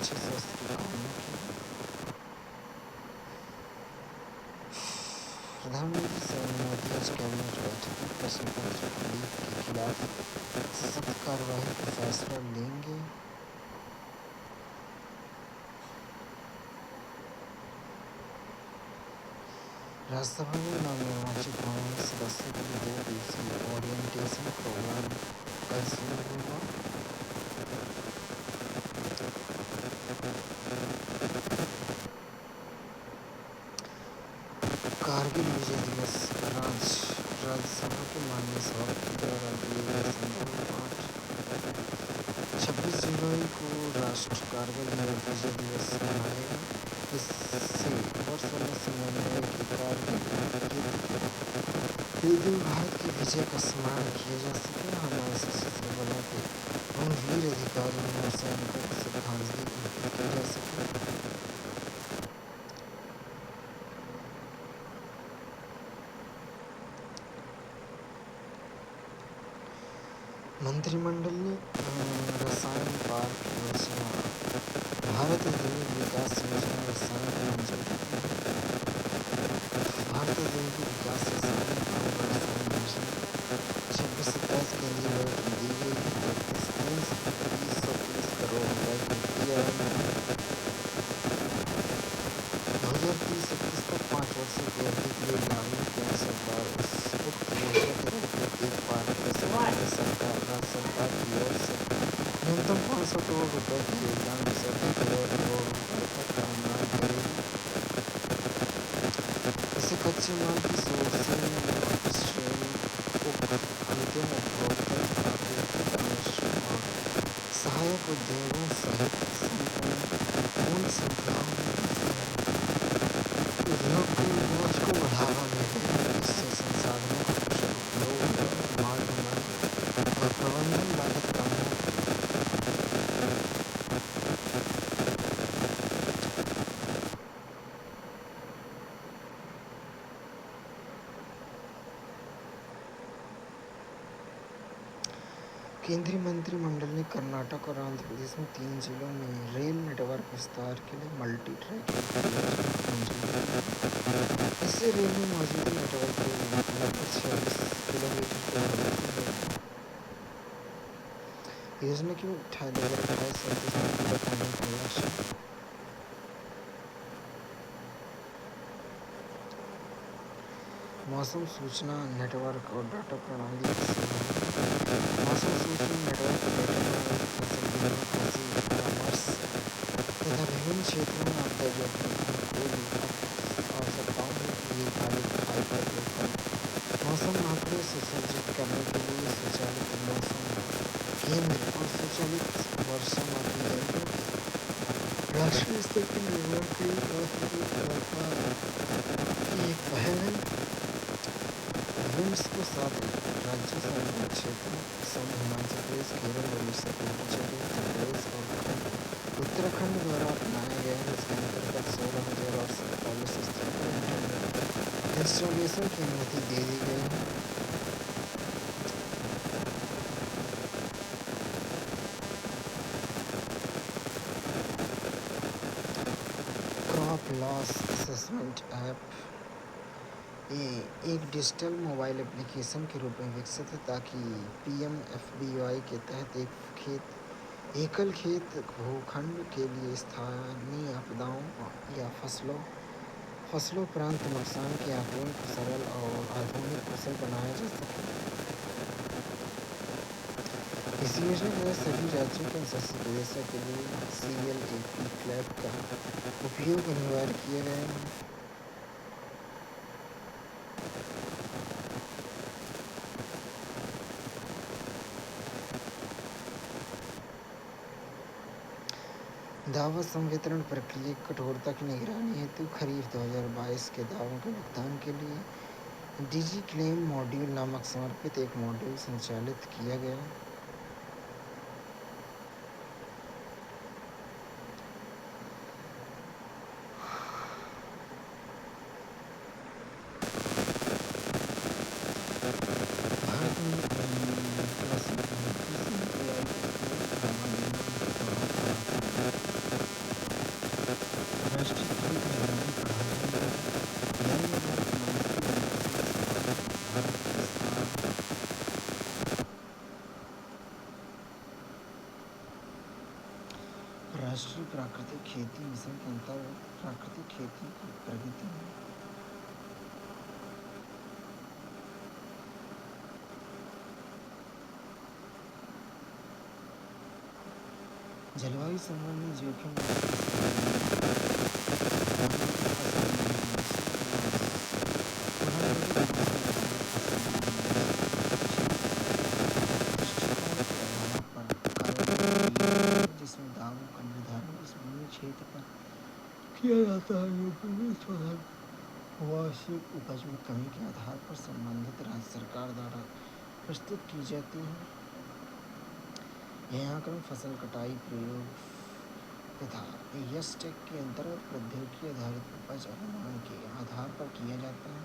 अच्छे स्वास्थ्य की कामना की है। प्रधानमंत्री मोदी आज कैबिनेट बैठक में प्रश्न पत्र लीक के खिलाफ सख्त कार्रवाई का फैसला लेंगे। राज्यसभा में नवनिर्वाचित कांग्रेस सदस्यों के लिए 2 दिवसीय ओरिएंटेशन प्रोग्राम कल शुरू होगा। कारगिल विजय दिवस राज्यसभा के माननीय सभापति द्वारा दिए गए संदर्भ पाठ। 26 जुलाई को राष्ट्र कारगिल विजय दिवस मनाएगा। इससे वर्ष 1999 के कारगिल युद्ध में भारत की विजय का स्मरण किया जा सके। हमारे सशस्त्र बलों के उन वीर अधिकारियों और सैनिकों को श्रद्धांजलि अर्पित की जा सके। मंत्रिमंडल ने रसायन पार्क योजना, भारत औद्योगिक विकास योजना रसायन को मंजूरी दी है। भारत औद्योगिक विकास से रसायन योजना 26-27 केंद्रीय बजट में दी गई है। 32,330 करोड़ रुपए की वित्तीय आवंटन 2030-31 तक 5 वर्षों की अवधि के लिए लागू किया। सरकार उक्त योजना के तहत एक पार्क सरकार राज्य सरकार की ओर से न्यूनतम 500 करोड़ रुपए के योगदान से 30,000 करोड़ रुपए तक का अनुदान करेगी। इसे कच्चे माल की सोर्सिंग, अपस्ट्रीम, अंतिम उपभोक्ता तक आपूर्ति, डाउनस्ट्रीम और सहायक उद्योगों सहित संपूर्ण श्रृंखलाओं में उद्योग को बढ़ावा मिलेगा। इससे संसाधनों का कुशल उपयोग होगा, माल ढुलाई और प्रबंधन लागत कम होगी। केंद्रीय मंत्रिमंडल ने कर्नाटक और आंध्र प्रदेश में 3 जिलों में रेल नेटवर्क विस्तार के लिए मल्टी ट्रैकिंग परियोजना को मंजूरी दी। इससे रेल में मौजूदा नेटवर्क को लगभग 46 किलोमीटर तक बढ़ोतरी होगी। योजना की 2028-29 में पूरा करने का लक्ष्य। मौसम सूचना नेटवर्क और डाटा प्रणाली की सेवाएं। मौसम सूचना नेटवर्क और डाटा प्रणाली फसल बीमा, कृषि परामर्श तथा विभिन्न क्षेत्रों में आपदा जोखिम अनुकूल आवश्यकताओं में दीर्घकालिक हाइपर लोकल मौसम आंकड़े सुसज्जित करने के लिए स्वचालित मौसम केंद्र और स्वचालित वर्षा मापी यंत्रों की राष्ट्रीय स्तर पर निर्माण की सरकार की एक पहल है। विम्स को 7 राज्यों सार्वजनिक क्षेत्रों असम, हिमाचल प्रदेश, केरल, उड़ीसा, पुडुचेरी, उत्तर प्रदेश और उत्तराखंड द्वारा अपनाया गया है। इसके अंतर्गत 16,847 स्थलों पर इंटरनेट इंस्टॉलेशन की अनुमति दे दी गई है। क्रॉप लॉस असेसमेंट ऐप एक डिजिटल मोबाइल एप्लीकेशन के रूप में विकसित है ताकि पीएमएफबीवाई के तहत एकल खेत भूखंड के लिए स्थानीय आपदाओं या फसलोपरांत नुकसान के आकलन को सरल और आधुनिक कुशल बनाया जा सके। इस योजना के तहत सभी राज्यों के संसदीय प्रदेशों के लिए CLAP फ्लैग का उपयोग अनिवार्य किया गया है। दावा संवितरण प्रक्रिया की कठोरता की निगरानी हेतु खरीफ 2022 के दावों के भुगतान के लिए डिजिक्लेम मॉड्यूल नामक समर्पित एक मॉड्यूल संचालित किया गया। भारत में कृषि खेती मिशन के अंतर्गत प्राकृतिक खेती की प्रगति में जलवायु संबंधी जोखिम जिसमें दावों का निर्धारण इस भूमि क्षेत्र पर किया जाता है। वार्षिक उपज में कमी के आधार पर संबंधित राज्य सरकार द्वारा प्रस्तुत की जाती है। यह आंकड़े फसल कटाई प्रयोग तथा एस्टेक के अंतर्गत प्रौद्योगिकी आधारित उपज अनुमान के आधार पर किया जाता है।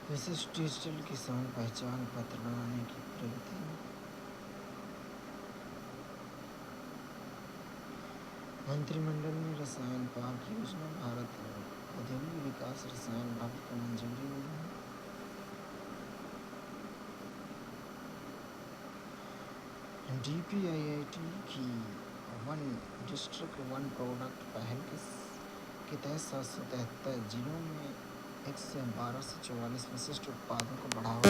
विशिष्ट डिजिटल किसान पहचान पत्र बनाने की प्रगति। मंत्रिमंडल ने रसायन पार्क योजना भारत औद्योगिक विकास रसायन भारत को मंजूरी दी है। DPIIT की वन डिस्ट्रिक्ट वन प्रोडक्ट पहल के तहत 773 जिलों में 112 से 44 विशिष्ट उत्पादों को बढ़ावा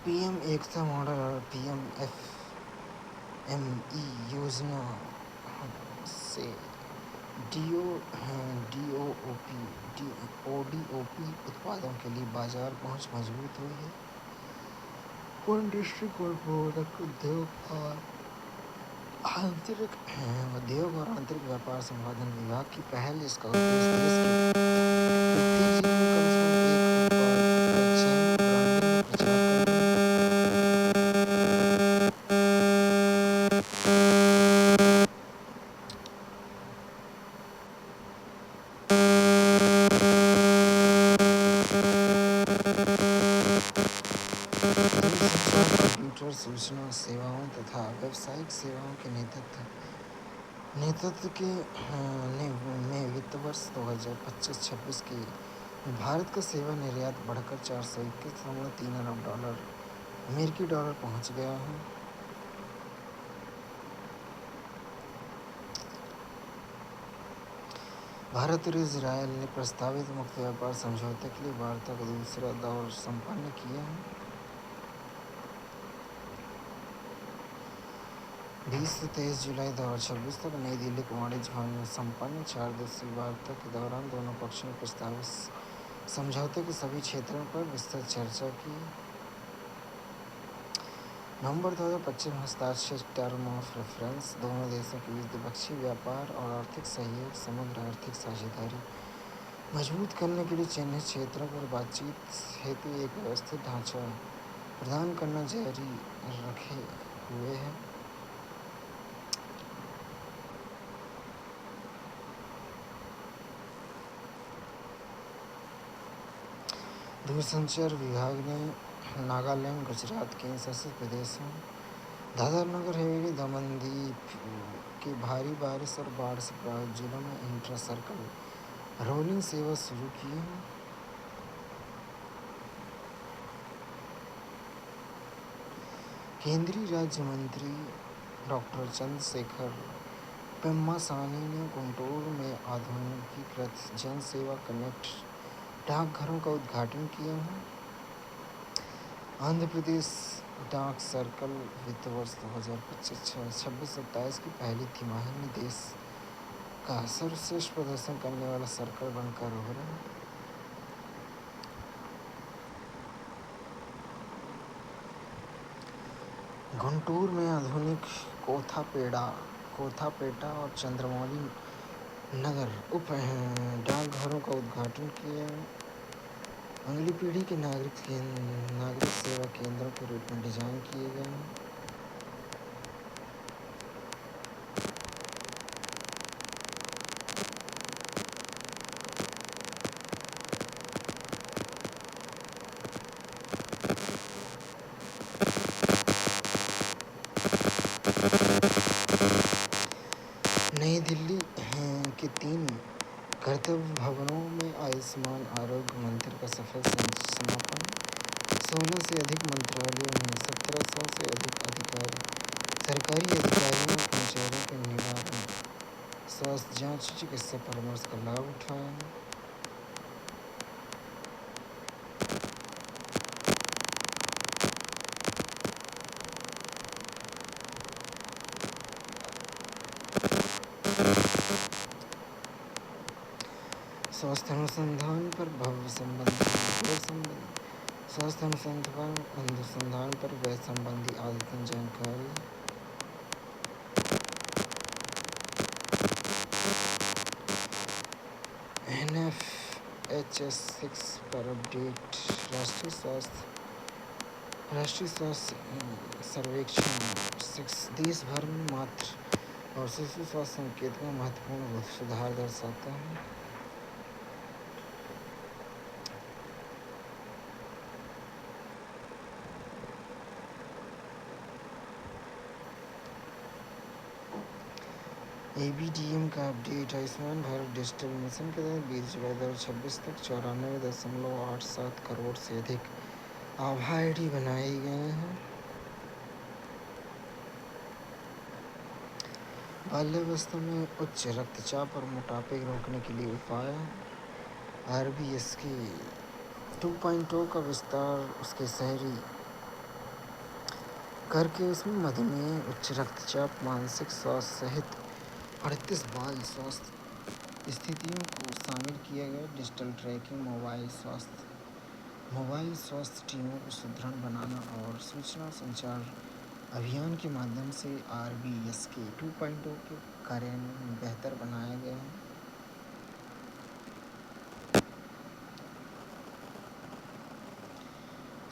PM एकता मॉडल और PMFME योजना से ODOP उत्पादों के लिए बाजार पहुंच मजबूत हुई है। वन डिस्ट्रिक्ट वन प्रोडक्ट उद्योग और आंतरिक व्यापार संवर्धन विभाग की पहल, इसका उद्देश्य देश के कंप्यूटर सूचना सेवाओं तथा व्यावसायिक सेवाओं के नेतृत्व में वित्त वर्ष 2025-26 के भारत का सेवा निर्यात बढ़कर $421.3 अरब अमेरिकी डॉलर पहुंच गया है। भारत और इजरायल ने प्रस्तावित मुक्त व्यापार समझौते के लिए वार्ता का दूसरा दौर संपन्न किया है। 20 से 23 जुलाई 2026 तक नई दिल्ली के वाणिज्य भवन में संपन्न 4 दिवसीय वार्ता के दौरान दोनों पक्षों ने प्रस्तावित समझौते के सभी क्षेत्रों पर विस्तृत चर्चा की। नवंबर 2025 में हस्ताक्षरित टर्म ऑफ रेफरेंस दोनों देशों के बीच द्विपक्षीय व्यापार और आर्थिक सहयोग, समग्र आर्थिक साझेदारी मजबूत करने के लिए चिन्हित क्षेत्रों पर बातचीत हेतु एक व्यवस्थित ढांचा प्रदान करना जारी रखे हुए है। दूरसंचार विभाग ने नागालैंड, गुजरात के इन शासित प्रदेशों दादरा नगर हवेली, दमन दीव के भारी बारिश और बाढ़ से प्रभावित जिलों में इंट्रा सर्कल रोलिंग सेवा शुरू की है। केंद्रीय राज्य मंत्री डॉक्टर चंद्रशेखर पेम्मासानी ने गुंटूर में आधुनिकीकृत जन सेवा कनेक्ट डाकघरों का उद्घाटन किया है। आंध्र प्रदेश डाक सर्कल वित्त वर्ष 2025-26 की पहली तिमाही में देश का सर्वश्रेष्ठ प्रदर्शन करने वाला सर्कल बनकर उभरा है। गुंटूर में आधुनिक कोथापेटा और चंद्रमौली नगर उप डाकघरों का उद्घाटन किया। अगली पीढ़ी के नागरिक सेवा केंद्रों के रूप में डिजाइन किए गए हैं। नई दिल्ली के 3 कर्तव्य भवनों में आयुष्मान आरोग्य मंदिर का सफल समापन। 16 से अधिक मंत्रालयों में 1700 से अधिक सरकारी अधिकारियों और कर्मचारियों के निवारण, स्वास्थ्य जांच, चिकित्सा परामर्श का लाभ उठाया। स्वास्थ्य अनुसंधान पर भव्य स्वास्थ्य अनुसंधान पर व्यय संबंधी अद्यतन जानकारी। NFHS 6 पर अपडेट। राष्ट्रीय स्वास्थ्य सर्वेक्षण 6 देश भर में मातृ और शिशु स्वास्थ्य संकेत में महत्वपूर्ण सुधार दर्शाता है। ABDM का update. Ayushman Bharat digital mission के तहत 20 जुलाई 2026 तक 94.87 करोड़ से अधिक आभा ID बनाए गए हैं। बाल्यावस्था में उच्च रक्तचाप और मोटापे रोकने के लिए उपाय। RBSK 2.0 का विस्तार उसके शहरी करके उसमें मधुमेह, उच्च रक्तचाप, मानसिक स्वास्थ्य सहित 38 बाल स्वास्थ्य स्थितियों को शामिल किया गया। डिजिटल ट्रैकिंग, मोबाइल स्वास्थ्य टीमों को सुदृढ़ बनाना और सूचना संचार अभियान के माध्यम से RBSK 2.0 के कार्यान्वयन बेहतर बनाया गया है।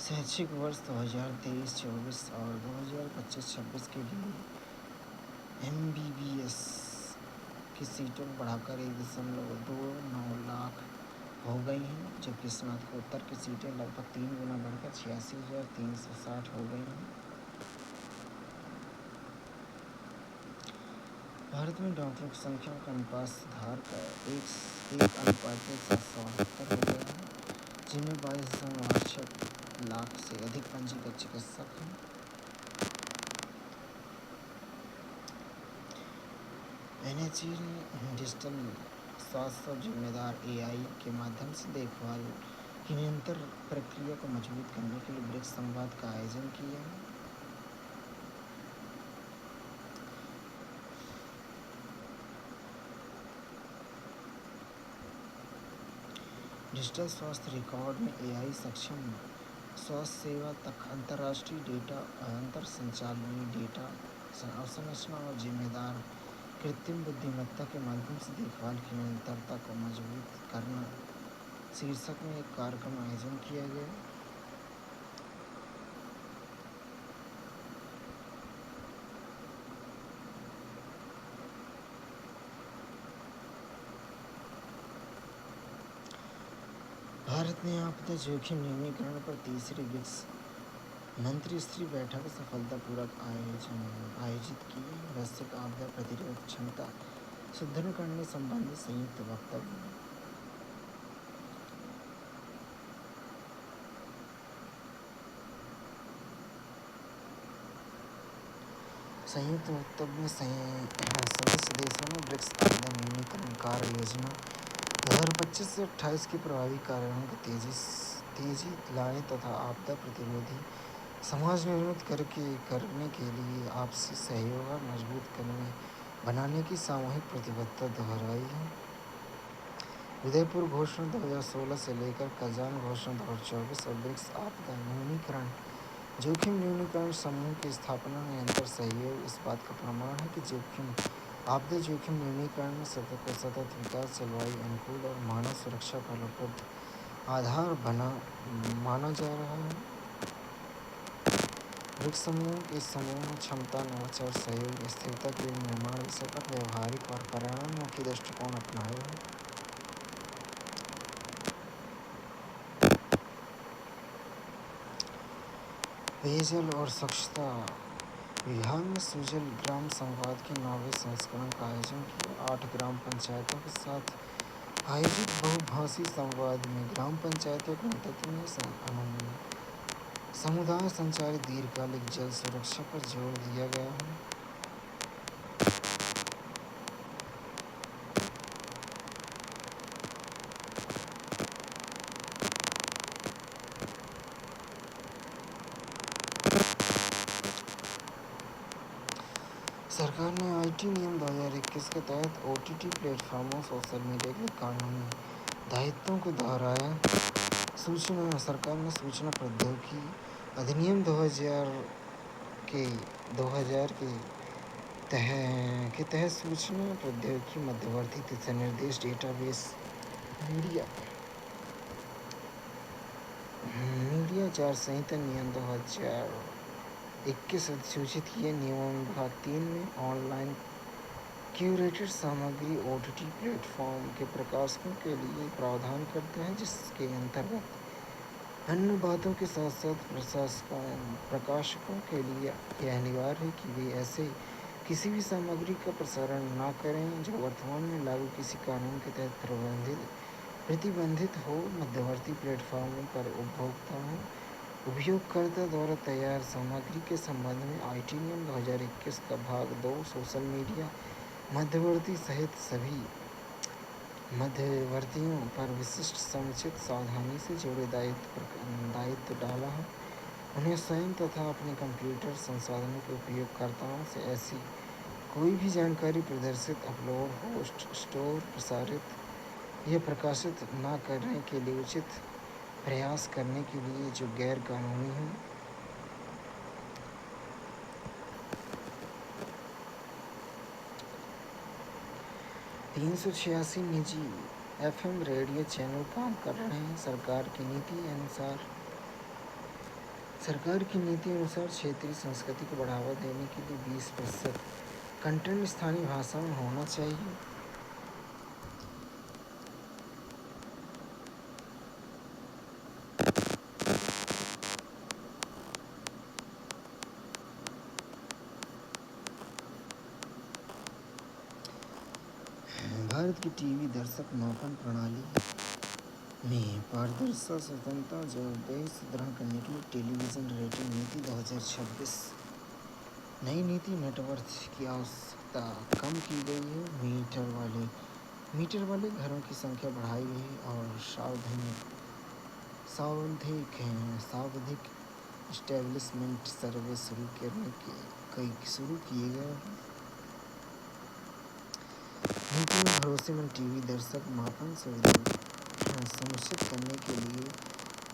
शैक्षिक वर्ष 2023-24 और 2025-26 के लिए MBBS की सीटों बढ़ाकर 1.29 लाख हो गई हैं, जबकि स्नातकोत्तर की सीटें लगभग 3 गुना बढ़कर 86,360 हो गई हैं। भारत में डॉक्टरों की संख्या का अनुपात सुधार कर 1:1.177 हो गया है, जिनमें 22.68 लाख से अधिक पंजीकृत चिकित्सक हैं। NHA ने डिजिटल स्वास्थ्य और जिम्मेदार AI के माध्यम से देखभाल की निरंतर प्रक्रिया को मजबूत करने के लिए ब्रिक्स संवाद का आयोजन किया है। डिजिटल स्वास्थ्य रिकॉर्ड में AI सक्षम स्वास्थ्य सेवा तक अंतर्राष्ट्रीय डेटा अंतर संचालनीय डेटा अवसंरचना और जिम्मेदार कृत्रिम बुद्धिमत्ता के माध्यम से देखभाल की निरंतरता को मजबूत करना शीर्षक में एक कार्यक्रम आयोजन किया गया। भारत ने आपदा जोखिम न्यूनीकरण पर तीसरी ब्रिक्स मंत्री स्तरीय बैठक सफलतापूर्वक आयोजित की। वैश्विक आपदा प्रतिरोध क्षमता सुदृढ़ करने संबंधी संयुक्त वक्तव्य। संयुक्त वक्तव्य में सदस्य देशों ने ब्रिक्स आपदा न्यूनीकरण कार्य योजना 2025 से 28 के प्रभावी कार्यान्वयन को तेजी लाने तथा आपदा प्रतिरोधी समाज निर्मित करने के लिए आपसी सहयोग मजबूत बनाने की सामूहिक प्रतिबद्धता दोहराई है। उदयपुर घोषणा 2016 से लेकर कजान घोषणा 2024 और ब्रिक्स आपदा न्यूनीकरण जोखिम न्यूनीकरण समूह की स्थापना निरंतर सहयोग इस बात का प्रमाण है कि आपदा जोखिम न्यूनीकरण में सतत विकास, जलवायु अनुकूल और मानव सुरक्षा का उपलब्ध आधार माना जा रहा है। ब्रिक्स समूह इस समूह में क्षमता, नवाचार, सहयोग, स्थिरता के निर्माण विषय पर व्यवहारिक और पर्यावरणमुखी दृष्टिकोण अपनाए हैं। पेयजल और स्वच्छता विभाग ने सुजल ग्राम संवाद के 9वें संस्करण का आयोजन किया। 8 ग्राम पंचायतों के साथ आयोजित बहुभाषी संवाद में ग्राम पंचायतों के नेतृत्व में समुदाय संचालित दीर्घकालिक जल सुरक्षा पर जोर दिया गया है। सरकार ने आईटी नियम 2021 के तहत ओटीटी प्लेटफॉर्मों सोशल मीडिया के कानूनी दायित्वों को दोहराया। सरकार ने सूचना प्रौद्योगिकी अधिनियम 2000 के तहत सूचना प्रौद्योगिकी मध्यवर्ती दिशा निर्देश डेटाबेस मीडिया मीडिया आचार संहिता नियम 2021 अधिसूचित किए। नियमों भाग 3 में ऑनलाइन क्यूरेटेड सामग्री ओटीटी प्लेटफॉर्म के प्रकाशकों के लिए प्रावधान करता है, जिसके अंतर्गत अन्य बातों के साथ साथ प्रकाशकों के लिए यह अनिवार्य है कि वे ऐसे किसी भी सामग्री का प्रसारण न करें जो वर्तमान में लागू किसी कानून के तहत प्रतिबंधित हो। मध्यवर्ती प्लेटफॉर्मों पर उपयोगकर्ता द्वारा तैयार सामग्री के संबंध में आईटी नियम 2021 का भाग 2 सोशल मीडिया मध्यवर्ती सहित सभी मध्यवर्तियों पर विशिष्ट समुचित सावधानी से जुड़े दायित्व डाला है। उन्हें स्वयं तथा अपने कंप्यूटर संसाधनों के उपयोगकर्ताओं से ऐसी कोई भी जानकारी प्रदर्शित, अपलोड, होस्ट, स्टोर, प्रसारित या प्रकाशित न करने के लिए उचित प्रयास करने के लिए जो गैर कानूनी है। 386 निजी एफएम रेडियो चैनल काम कर रहे हैं। सरकार की नीति अनुसार क्षेत्रीय संस्कृति को बढ़ावा देने के लिए 20% कंटेंट स्थानीय भाषा में होना चाहिए। भारत की टीवी दर्शक मापन प्रणाली में पारदर्शिता, स्वतंत्रता, जवाबदेही सुदृढ़ करने के लिए टेलीविजन रेटिंग नीति 2026 नई नीति नेटवर्थ की आवश्यकता कम की गई है। मीटर वाले घरों की संख्या बढ़ाई गई है और सावधिक एस्टेब्लिशमेंट सर्वे शुरू किए गए हैं। नीति में भरोसेमंद टीवी दर्शक मापन सुनिश्चित करने के लिए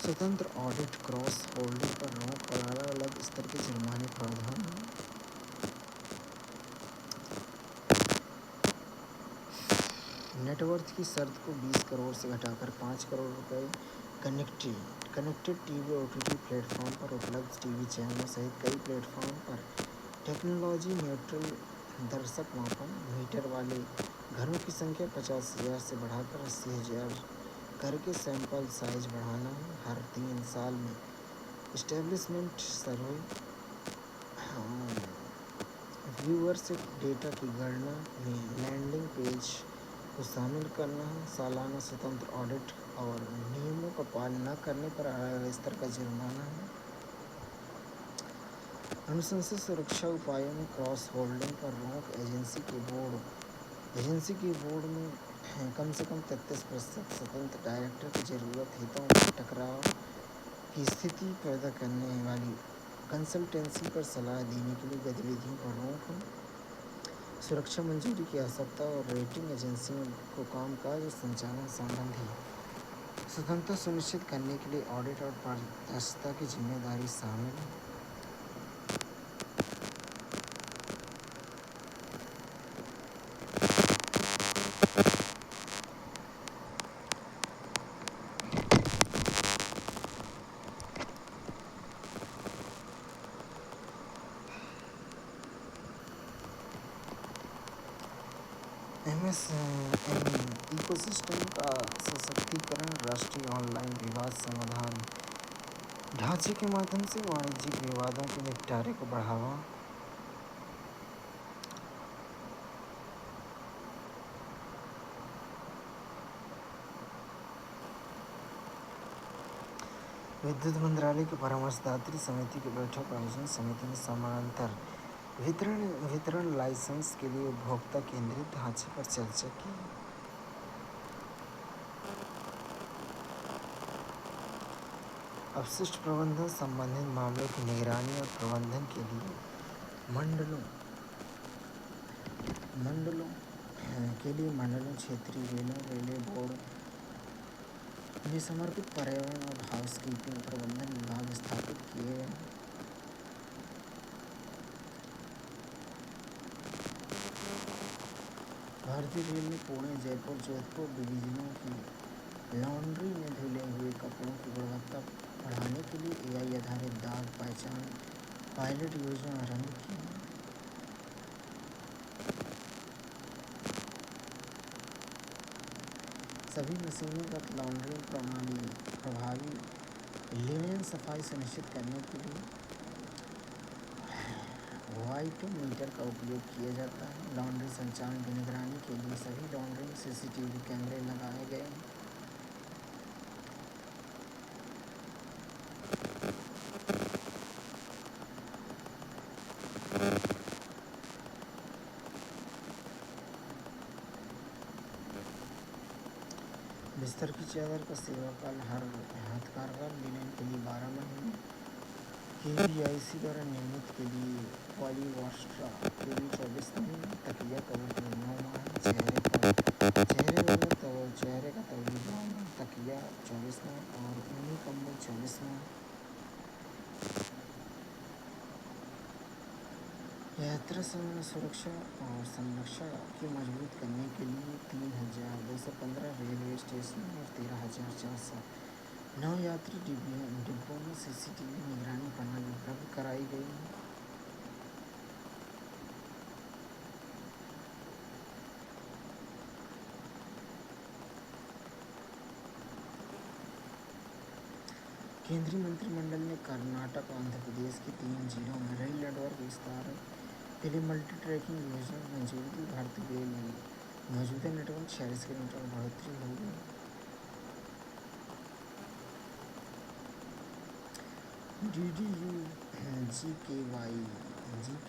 स्वतंत्र ऑडिट, क्रॉस होल्डिंग पर रोक और अलग-अलग स्तर के जुर्माने प्रावधान हैं। नेटवर्थ की शर्त को 20 करोड़ से घटाकर 5 करोड़ रुपए, कनेक्टेड टीवी ओटीटी प्लेटफॉर्म पर उपलब्ध टीवी चैनलों सहित कई प्लेटफॉर्म पर टेक्नोलॉजी न्यूट्रल दर्शक मापन, मीटर वाले घरों की संख्या 50,000 से बढ़ाकर 80,000 करके सैंपल साइज बढ़ाना है। हर 3 साल में एस्टेब्लिशमेंट सर्वे, व्यूअरशिप डेटा की गणना में लैंडिंग पेज को शामिल करना है। सालाना स्वतंत्र ऑडिट और नियमों का पालन न करने पर अलग स्तर का जुर्माना है। अनुशंसित सुरक्षा उपायों में क्रॉस होल्डिंग पर रोक, एजेंसी के बोर्ड में कम से कम 33% स्वतंत्र डायरेक्टर की जरूरत, हितों के टकराव की स्थिति पैदा करने वाली कंसल्टेंसी पर सलाह देने के लिए गतिविधियों पर रोक, सुरक्षा मंजूरी की आवश्यकता और रेटिंग एजेंसियों को कामकाज और संचालन संबंधी स्वतंत्रता सुनिश्चित करने के लिए ऑडिट और पारदर्शिता की जिम्मेदारी शामिल है। एमएसएमई इकोसिस्टम का सशक्तिकरण, राष्ट्रीय ऑनलाइन विवाद समाधान ढांचे के माध्यम से वाणिज्यिक विवादों के निपटारे को बढ़ावा। विद्युत मंत्रालय की परामर्शदात्री समिति की बैठक आयोजन। समिति ने समानांतर वितरण लाइसेंस के लिए उपभोक्ता केंद्रित ढांचे पर चर्चा की। अपशिष्ट प्रबंधन संबंधित मामलों की निगरानी और प्रबंधन के लिए मंडलों, क्षेत्रीय रेलवे बोर्ड में समर्पित पर्यावरण और हाउसकीपिंग प्रबंधन विभाग स्थापित किए गए। भारतीय रेल ने पुणे, जयपुर, जोधपुर डिवीजनों की लॉन्ड्री में धुले हुए कपड़ों की गुणवत्ता बढ़ाने के लिए AI आधारित दाग पहचान पायलट योजना आरंभ की। सभी मशीनीगत लॉन्ड्री प्रभावी लिनेन सफाई सुनिश्चित करने के लिए वाइटोमीटर का उपयोग किया जाता है। लॉन्ड्री संचालन की निगरानी के लिए सभी लॉन्ड्री में CCTV कैमरे लगाए गए हैं। बिस्तर की चादर का सेवाकाल हर हथकरघा लिनेन के लिए 12 महीने, KVIC द्वारा नियमित के लिए पॉलीवास्ट्रा के लिए 24 महीने, तकिया कवर के लिए 9 माह, चेहरे का तौलिया तकिया 24 माह और ऊनी कंबल 24 माह। यात्रा सुरक्षा और संरक्षण की मजबूत करने के लिए 3,215 रेलवे स्टेशन और 13,409 यात्री डिब्बों में CCTV निगरानी प्रणाली उपलब्ध कराई गई है। केंद्रीय मंत्रिमंडल ने कर्नाटक और आंध्र प्रदेश के 3 जिलों में रेल नेटवर्क विस्तार के लिए मल्टी ट्रैकिंग योजना को मंजूरी दी। भारतीय रेल में मौजूदा नेटवर्क 46 किलोमीटर बढ़ोतरी हो गई।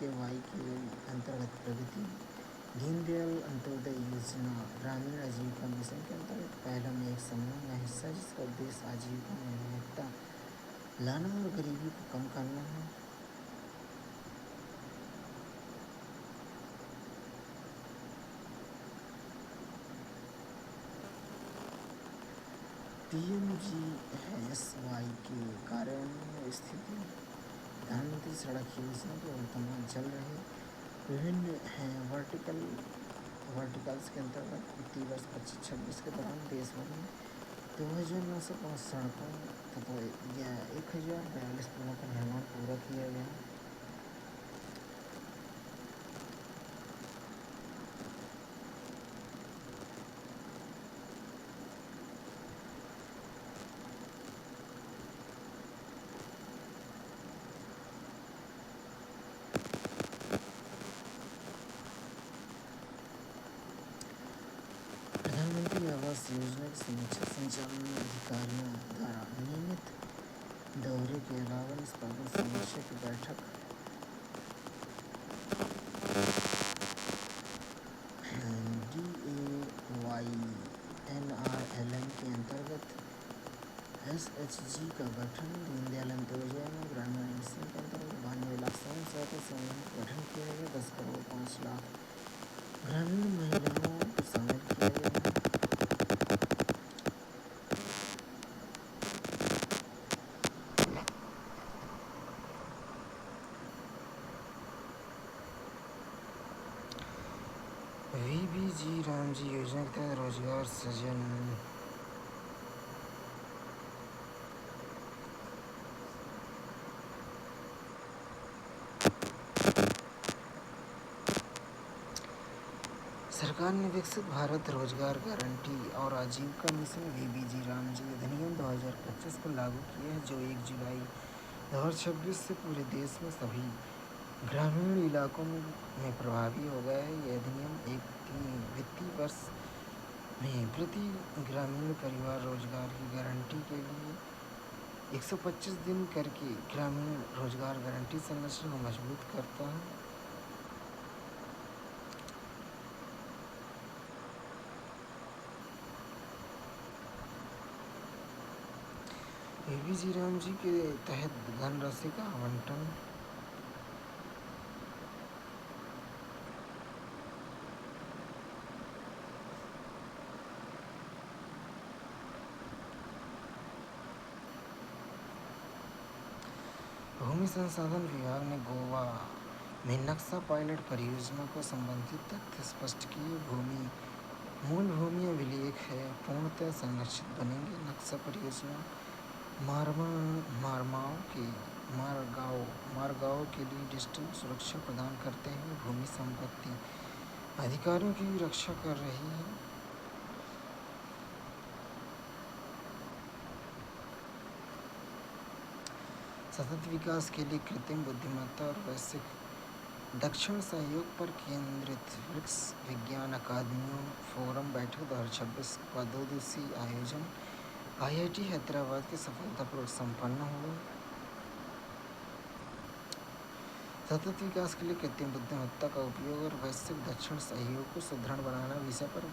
GKY के अंतर्गत प्रगति दीनदयाल अंत्योदय योजना ग्रामीण आजीविका मिशन के अंतर्गत पहला में एक समूह का हिस्सा, जिसका उद्देश्य आजीविका में विविधता लाना और गरीबी को कम करना है। PMGSY के कार्यान्वयन और स्थिति। प्रधानमंत्री सड़क योजना के वर्तमान चल रहे विभिन्न वर्टिकल्स के अंतर्गत वित्तीय वर्ष 25-26 के दौरान देश भर में 2,905 सड़कों तथा 1,042 पुलों का निर्माण पूरा किया गया। प्रधानमंत्री आवास योजना की समीक्षा संचालन अधिकारियों द्वारा नियमित दौरे के अलावा निष्पादन समीक्षा की बैठक। DAYNRLM के अंतर्गत SHG का गठन। दीनदयाल अंत्योदय ग्रामीण मिशन के अंतर्गत 92 लाख स्वयं सहायता समूहों का गठन किया गया। 10 करोड़ 5 लाख ग्रामीण महिलाओं को शामिल किया गया। VBG रामजी योजना के तहत रोजगार सृजन। सरकार ने विकसित भारत रोजगार गारंटी और आजीविका मिशन VBG रामजी अधिनियम 2025 को लागू किया है, जो 1 जुलाई 2026 से पूरे देश में सभी ग्रामीण इलाकों में प्रभावी हो गया है। यह अधिनियम एक वित्तीय वर्ष में प्रति ग्रामीण परिवार रोजगार की गारंटी के लिए 125 दिन करके ग्रामीण रोजगार गारंटी संरचना मजबूत करता है। AVG राम जी के तहत धनराशि का आवंटन। भूमि संसाधन विभाग ने गोवा में नक्शा पायलट परियोजना को संबंधित तथ्य स्पष्ट किए। मूल भूमि अभिलेख है पूर्णतः संरक्षित बनेंगे। नक्शा परियोजना मारगांव के लिए डिजिटल सुरक्षा प्रदान करते हुए भूमि संपत्ति अधिकारियों की रक्षा कर रही है। सतत विकास के लिए कृत्रिम बुद्धिमत्ता और वैश्विक दक्षिण सहयोग पर केंद्रित ब्रिक्स विज्ञान अकादमियों फोरम बैठक 2026 का 2 दिवसीय आयोजन IIT हैदराबाद के सफलतापूर्वक संपन्न हुआ। सतत विकास के लिए कृत्रिम बुद्धिमत्ता का उपयोग और वैश्विक दक्षिण सहयोग को सुदृढ़ बनाना विषय पर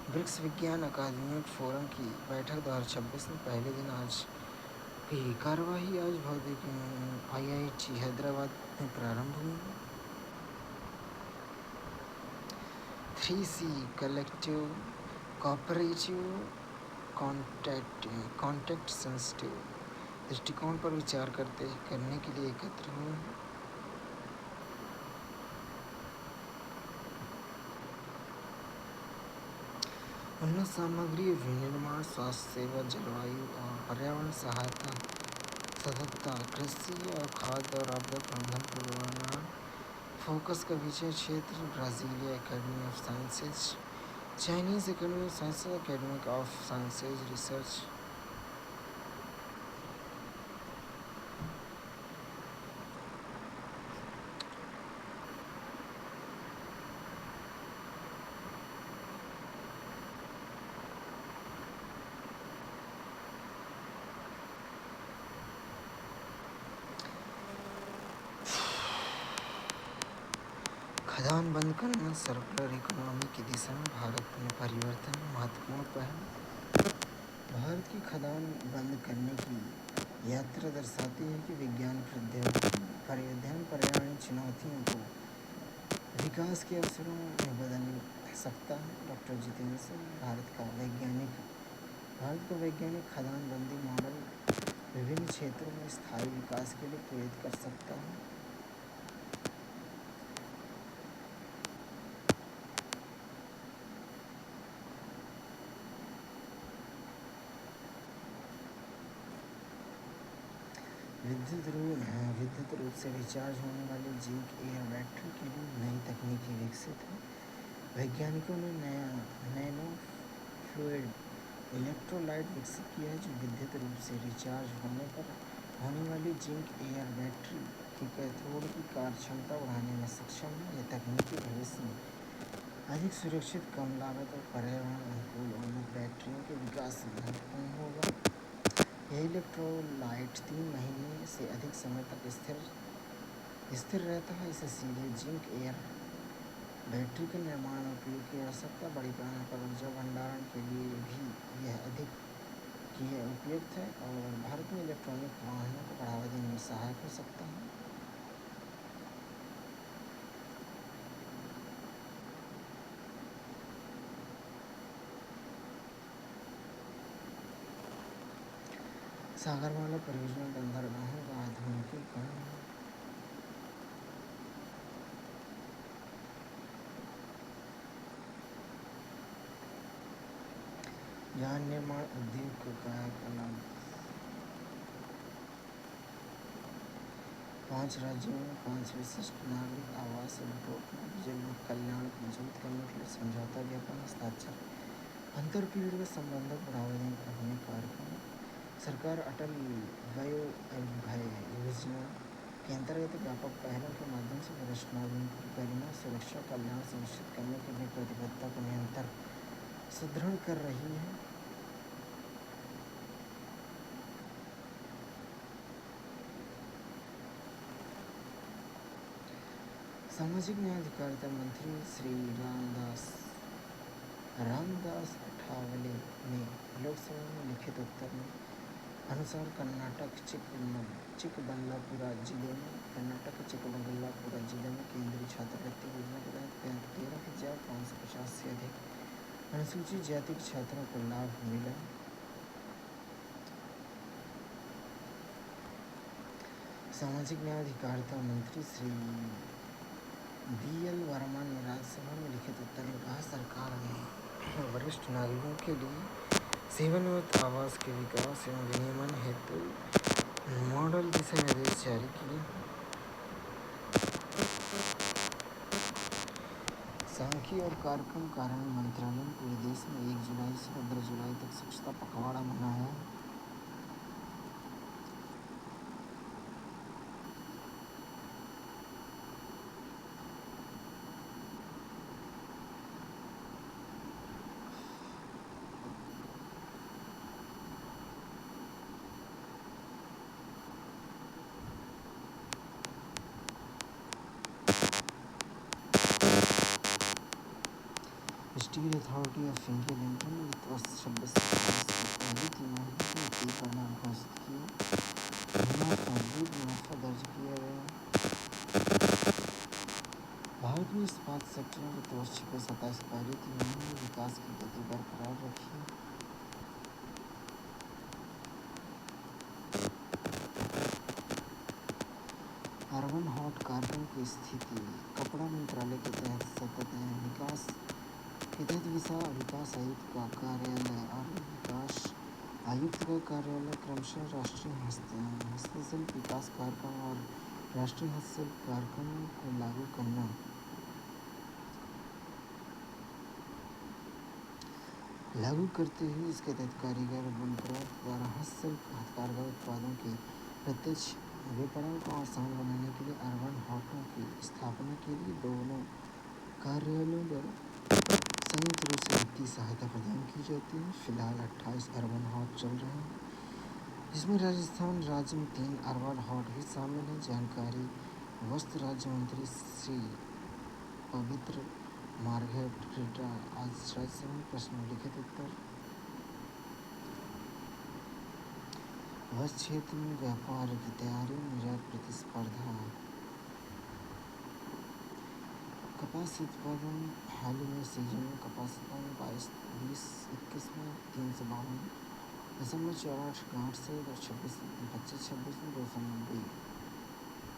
ब्रिक्स विज्ञान अकादमियों फोरम की बैठक 2026 में पहले दिन आज की कार्यवाही आज भौतिक IIT हैदराबाद में प्रारंभ हुई। 3C collective cooperative contact sensitive दृष्टिकोण पर विचार करने के लिए एकत्र हुए। उन्नत सामग्री विनिर्माण, स्वास्थ्य सेवा, जलवायु और पर्यावरण सहायता, सततता, कृषि और खाद्य और आपदा प्रबंधन पूर्वानुमान फोकस का विषय क्षेत्र। Brasilia academy of sciences, Chinese academy of sciences, academy of sciences research. खदान बंद करना, सर्कुलर इकोनॉमी की दिशा में भारत में परिवर्तन महत्वपूर्ण पहल। भारत की खदान बंद करने की यात्रा दर्शाती है कि विज्ञान पर्यावरण चुनौतियों को विकास के अवसरों में बदल सकता है। डॉक्टर जितेंद्र सिंह, भारत का वैज्ञानिक खदान बंदी मॉडल विभिन्न क्षेत्रों में स्थायी विकास के लिए प्रेरित कर सकता है। विद्युत रूप से रिचार्ज होने वाली जिंक एयर बैटरी के लिए नई तकनीकी विकसित है। वैज्ञानिकों ने नैनो फ्लूइड इलेक्ट्रोलाइट विकसित किया है जो विद्युत रूप से रिचार्ज होने वाली जिंक एयर बैटरी की कैथोड की कार्यक्षमता बढ़ाने में सक्षम है। यह तकनीकी भविष्य में अधिक सुरक्षित, कम लागत और पर्यावरण अनुकूल उन्नत बैटरियों के विकास में महत्वपूर्ण होगा। यह इलेक्ट्रोलाइट 3 महीने से अधिक समय तक स्थिर रहता है। इसे सीधे जिंक एयर बैटरी के निर्माण में उपयोग किया जा सकता है। बड़ी पैमाने पर ऊर्जा भंडारण के लिए भी यह उपयुक्त है और भारत में इलेक्ट्रॉनिक वाहनों को बढ़ावा देने में सहायक हो सकता है। सागरमाला परियोजना बंदरगाहों का आधुनिकीकरण। यान निर्माण उद्योग को कायाकल्प। 5 राज्यों में 5 विशिष्ट नागरिक आवास रोडमैप जल कल्याण को मजबूत करने के लिए समझौता ज्ञापन हस्ताक्षर। अंतरपीढ़ी के संबंधों को बढ़ावा देने पर अपने कार्यक्रम। सरकार अटल वयोअभ्युदय योजना के अंतर्गत व्यापक पहलों के माध्यम से वरिष्ठ नागरिकों की गरिमा, सुरक्षा, कल्याण सुनिश्चित करने के लिए प्रतिबद्धता को निरंतर सुदृढ़ कर रही है। सामाजिक न्याय अधिकारिता मंत्री श्री रामदास अठावले ने लोकसभा में लिखित उत्तर में अनुसार कर्नाटक के चिकबल्लापुरा जिले में केंद्रीय छात्रवृत्ति योजना के तहत 13,550 से अधिक अनुसूचित जाति के छात्रों को लाभ मिला। सामाजिक न्याय अधिकारिता मंत्री श्री BL वर्मा ने राज्यसभा में लिखित उत्तर में कहा, सरकार ने वरिष्ठ नागरिकों के लिए सेवानिवृत्त आवास के विकास एवं विनियमन हेतु मॉडल दिशा निर्देश जारी किए। सांख्यिकी और कार्यक्रम कार्यान्वयन मंत्रालय ने पूरे देश में 1 जुलाई से 15 जुलाई तक स्वच्छता पखवाड़ा मनाया। Steel authority of India limited ने वित्त वर्ष 26-27 की पहली तिमाही में वित्तीय परिणाम घोषित किए। मजबूत मुनाफा दर्ज किया गया। भारत में इस्पात सेक्टर ने वित्त वर्ष 26-27 की पहली तिमाही में विकास की गति बरकरार रखी। अर्बन हॉट कार्यक्रम की स्थिति। कपड़ा मंत्रालय के तहत सतत विकास के तहत विकास आयुक्त का कार्यालय और विकास आयुक्त का कार्यालय क्रमशः राष्ट्रीय हस्तशिल्प विकास कार्यक्रम और राष्ट्रीय हस्तशिल्प कार्यक्रम को लागू करते हुए इसके तहत कारीगर बुनकरों द्वारा हस्तशिल्प हथकरघा उत्पादों के प्रत्यक्ष विपणन को आसान बनाने के लिए अर्बन हॉटों की स्थापना के लिए दोनों कार्यालयों द्वारा संयुक्त रूप से वित्तीय सहायता प्रदान की जाती है। फिलहाल 28 अर्बन हॉट चल रहे हैं, जिसमें राजस्थान राज्य में 3 अर्बन हॉट भी शामिल हैं। जानकारी वस्त्र राज्य मंत्री श्री पवित्र मार्घेट्टा आज राज्यसभा में प्रश्न में लिखित उत्तर। वस्त्र क्षेत्र में व्यापार की तैयारी, निर्यात प्रतिस्पर्धा। कपास उत्पादन हाल में सीजन में कपास उत्पादन 22-21 में 352.48 गांठ से 25-26 में 290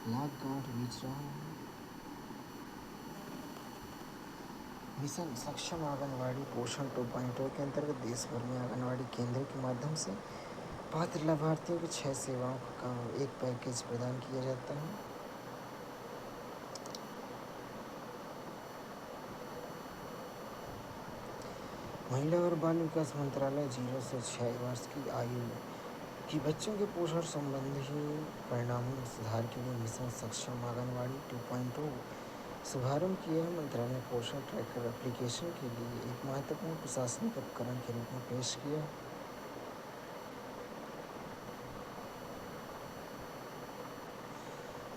लाख गांठ बेच रहा है। मिशन सक्षम आंगनवाड़ी पोषण 2.0 के अंतर्गत देश भर में आंगनवाड़ी केंद्रों के माध्यम से पात्र लाभार्थियों को 6 सेवाओं का एक पैकेज प्रदान किया जाता है। महिला और बाल विकास मंत्रालय 0 से 6 वर्ष की आयु के बच्चों के पोषण संबंधी परिणामों में सुधार के लिए मिशन सक्षम आंगनवाड़ी 2.0 शुभारंभ किया है। मंत्रालय ने पोषण ट्रैकर एप्लीकेशन के लिए एक महत्वपूर्ण प्रशासनिक उपकरण के रूप में पेश किया।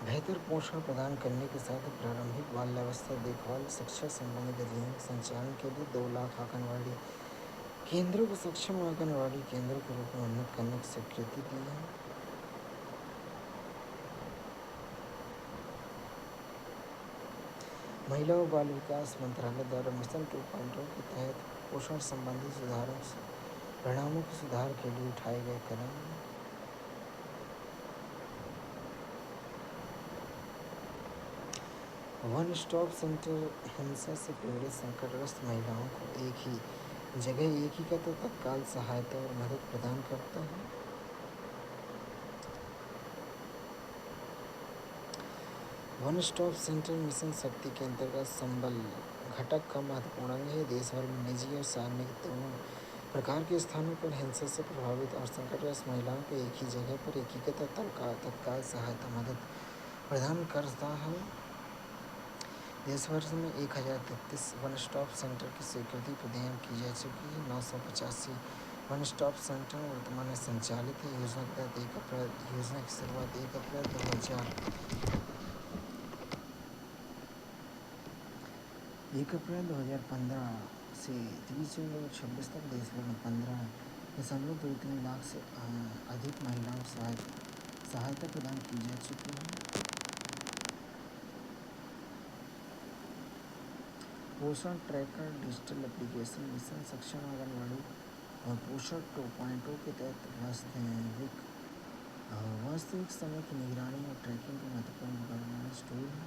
बेहतर पोषण प्रदान करने के साथ प्रारंभिक बाल्यावस्था देखभाल शिक्षा संबंधी गतिविधियों के संचालन के लिए 2 लाख आंगनवाड़ी केंद्रों को सक्षम आंगनवाड़ी केंद्रों के रूप में उन्नत करने की स्वीकृति दी है। महिला और बाल विकास मंत्रालय द्वारा मिशन 2.0 के तहत पोषण संबंधी परिणामों के सुधार के लिए उठाए गए कदम। वन स्टॉप सेंटर हिंसा से पीड़ित संकटग्रस्त महिलाओं को एक ही जगह एकीकृत तत्काल सहायता और मदद प्रदान करता है। वन स्टॉप सेंटर मिशन शक्ति के अंतर्गत संबल घटक का महत्वपूर्ण अंग है। देश भर में निजी और सार्वजनिक दोनों प्रकार के स्थानों पर हिंसा से प्रभावित और संकटग्रस्त महिलाओं को एक ही जगह पर एकीकृत तत्काल सहायता मदद प्रदान करता है। देश भर में 1033 वन स्टॉप सेंटर की स्वीकृति प्रदान की जा चुकी है। 985 वन स्टॉप सेंटर वर्तमान में संचालित है। योजना के तहत योजना की शुरुआत 1 अप्रैल 2000 1 अप्रैल 2015 से 30 जून 2026 तक देशभर में 15.23 लाख से अधिक महिलाओं को सहायता प्रदान की जा चुकी है। पोषण ट्रैकर डिजिटल एप्लीकेशन मिशन सक्षम आंगनबाड़ी और पोषण 2.0 के तहत वास्तविक समय की निगरानी और ट्रैकिंग का महत्वपूर्ण गवर्नेंस टूल है।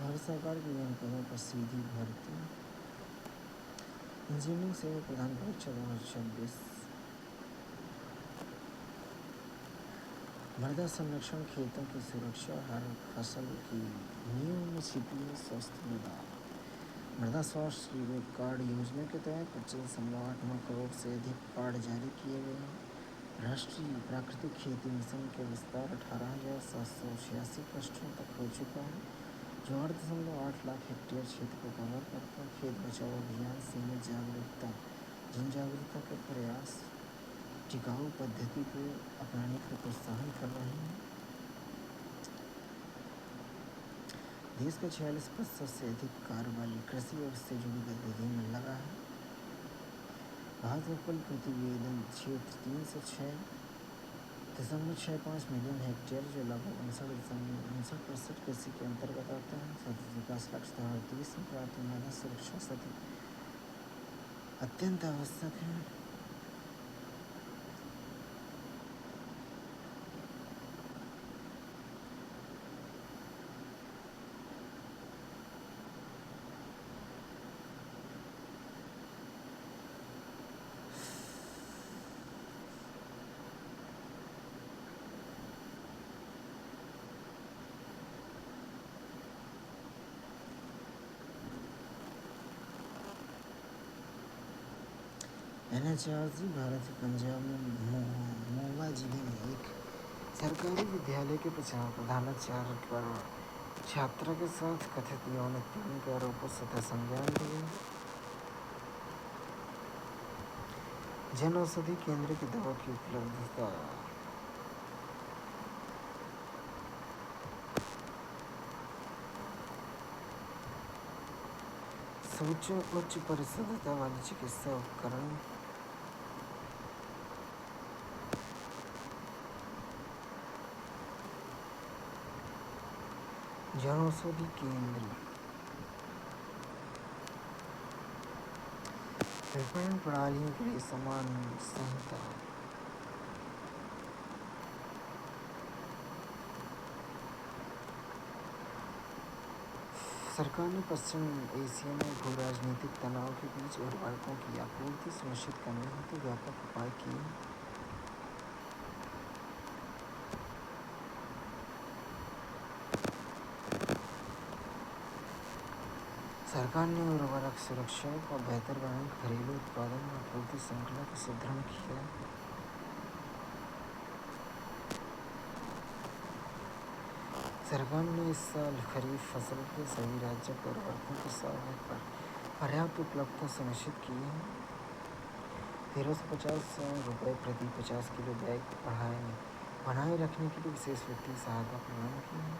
भारत सरकार की विभिन्न पदों पर सीधी भर्ती। इंजीनियरिंग सेवा प्रदान परीक्षा 2026। मृदा संरक्षण खेतों की सुरक्षा हर फसल की नींव में छिपी है स्वस्थ मृदा। मृदा स्वास्थ्य कार्ड योजना के तहत 25.89 करोड़ से अधिक कार्ड जारी किए गए हैं। राष्ट्रीय प्राकृतिक खेती मिशन का विस्तार 18,786 क्लस्टरों तक हो चुका है, जो 8.8 लाख हेक्टेयर क्षेत्र को कवर करता है। खेत बचाओ अभियान सीमित जन जागरूकता के प्रयास टिकाऊ पद्धति को अपनाने का प्रोत्साहन कर रहे हैं। देश का 46% से अधिक कारोबार कृषि और इससे जुड़ी गतिविधियों में लगा है। भारत का कुल प्रतिवेदन क्षेत्र 306.65 मिलियन हेक्टेयर, जो लगभग 59.59% कृषि के अंतर्गत आता है। सतत विकास लक्ष्य 2030 में प्राप्त मृदा सुरक्षा सतत अत्यंत आवश्यक है। NHRC भारत के पंजाब में मोगा जिले में एक सरकारी विद्यालय के प्रधानाचार्य पर छात्रा के साथ कथित यौन उत्पीड़न के आरोपों से संज्ञान लिए। जन औषधि केंद्र की दवा की उपलब्धता। उच्च परिशुद्धता वाले चिकित्सा उपकरण। जनऔषधि केंद्र विपणन प्रणालियों के लिए समान संहिता। सरकार ने पश्चिम एशिया में भू राजनीतिक तनाव के बीच उर्वरकों की आपूर्ति सुनिश्चित करने हेतु व्यापक उपाय किए। सरकार ने उर्वरक सुरक्षा को बेहतर बनाने, घरेलू उत्पादन और आपूर्ति श्रृंखला को सुदृढ़ किया। सरकार ने इस साल खरीफ फसल के सभी राज्यों को उर्वरकों के समय पर पर्याप्त उपलब्धता सुनिश्चित की है। 1350 रुपये प्रति 50 किलो बैग बनाए रखने के लिए विशेष वित्तीय सहायता प्रदान की है।